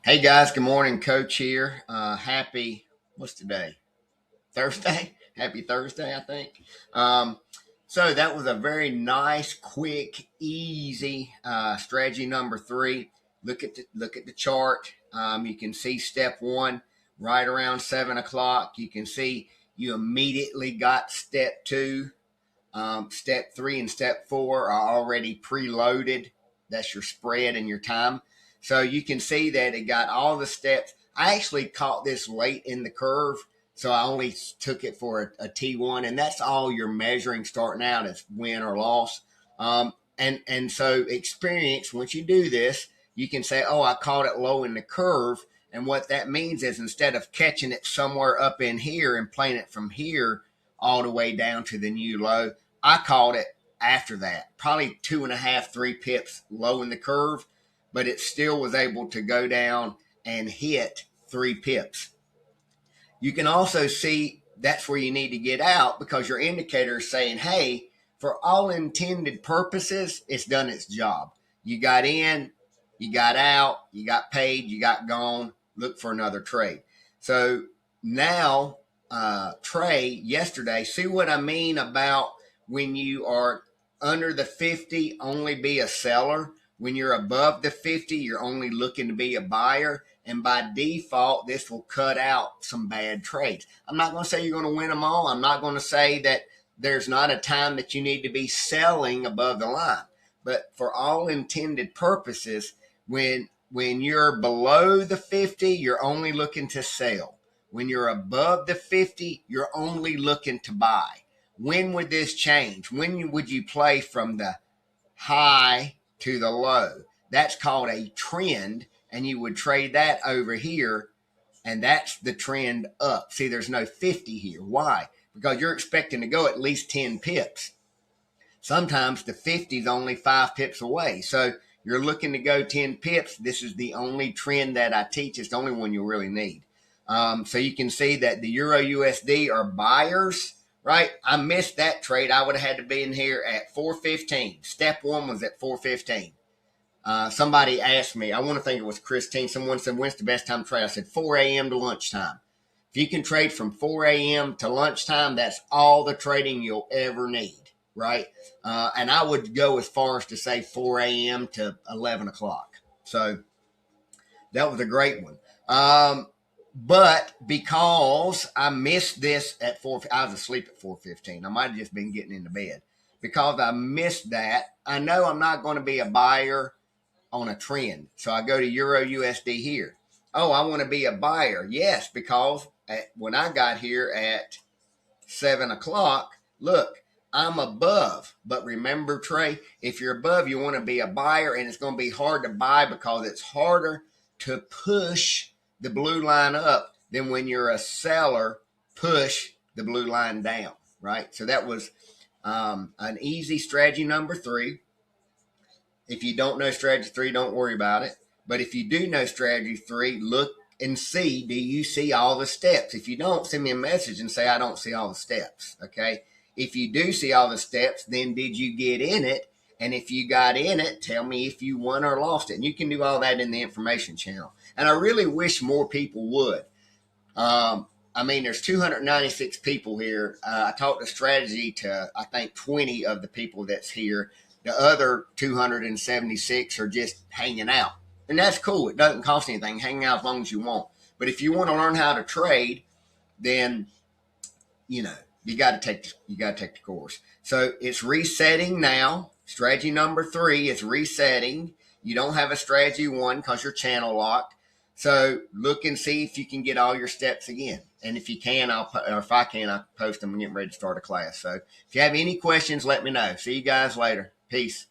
Hey guys, good morning. Coach here. What's today? Thursday? Happy Thursday, I think. So that was a very nice, quick, easy strategy number three. Look at the chart. You can see step one right around 7 o'clock. You can see you immediately got step two. Step three and step four are already preloaded. That's your spread and your time. So you can see that it got all the steps. I actually caught this late in the curve, so I only took it for a T1, and that's all you're measuring starting out is win or loss. And so experience, once you do this, you can say, oh, I caught it low in the curve. And what that means is instead of catching it somewhere up in here and playing it from here all the way down to the new low, I caught it after that, probably 2.5, 3 pips low in the curve, but it still was able to go down and hit 3 pips. You can also see that's where you need to get out because your indicator is saying, hey, for all intended purposes, it's done its job. You got in, you got out, you got paid, you got gone, look for another trade. So now, Trey, yesterday, see what I mean about when you are under the 50, only be a seller. When you're above the 50, you're only looking to be a buyer. And by default, this will cut out some bad trades. I'm not going to say you're going to win them all. I'm not going to say that there's not a time that you need to be selling above the line. But for all intended purposes, when you're below the 50, you're only looking to sell. When you're above the 50, you're only looking to buy. When would this change? When would you play from the high to the low? That's called a trend, and you would trade that over here, and that's the trend up. See, there's no 50 here. Why? Because you're expecting to go at least 10 pips. Sometimes the 50 is only 5 pips away. So you're looking to go 10 pips. This is the only trend that I teach. It's the only one you really need. So you can see that the Euro USD are buyers, right? I missed that trade. I would have had to be in here at 415. Step one was at 415. Somebody asked me, I want to think it was Christine. Someone said, when's the best time to trade? I said 4 a.m. to lunchtime. If you can trade from 4 a.m. to lunchtime, that's all the trading you'll ever need, right? And I would go as far as to say 4 a.m. to 11 o'clock. So that was a great one. But because I missed this at 4, I was asleep at 4:15. I might have just been getting into bed. Because I missed that, I know I'm not going to be a buyer on a trend. So I go to Euro USD here. Oh, I want to be a buyer. Yes, because when I got here at 7 o'clock, look, I'm above. But remember, Trey, if you're above, you want to be a buyer, and it's going to be hard to buy because it's harder to push the blue line up than when you're a seller, push the blue line down, right? So that was an easy strategy number three. If you don't know strategy three, don't worry about it. But if you do know strategy three, look and see, do you see all the steps? If you don't, send me a message and say, I don't see all the steps, okay? If you do see all the steps, then did you get in it? And if you got in it, tell me if you won or lost it. And you can do all that in the information channel. And I really wish more people would. I mean, there's 296 people here. I taught the strategy to, I think, 20 of the people that's here. The other 276 are just hanging out. And that's cool. It doesn't cost anything. Hang out as long as you want. But if you want to learn how to trade, then, you know, you got to take the course. So it's resetting now. Strategy number three is resetting. You don't have a strategy one because you're channel locked. So look and see if you can get all your steps again. And if you can, if I can, I'll post them. I'm getting ready to start a class. So if you have any questions, let me know. See you guys later. Peace.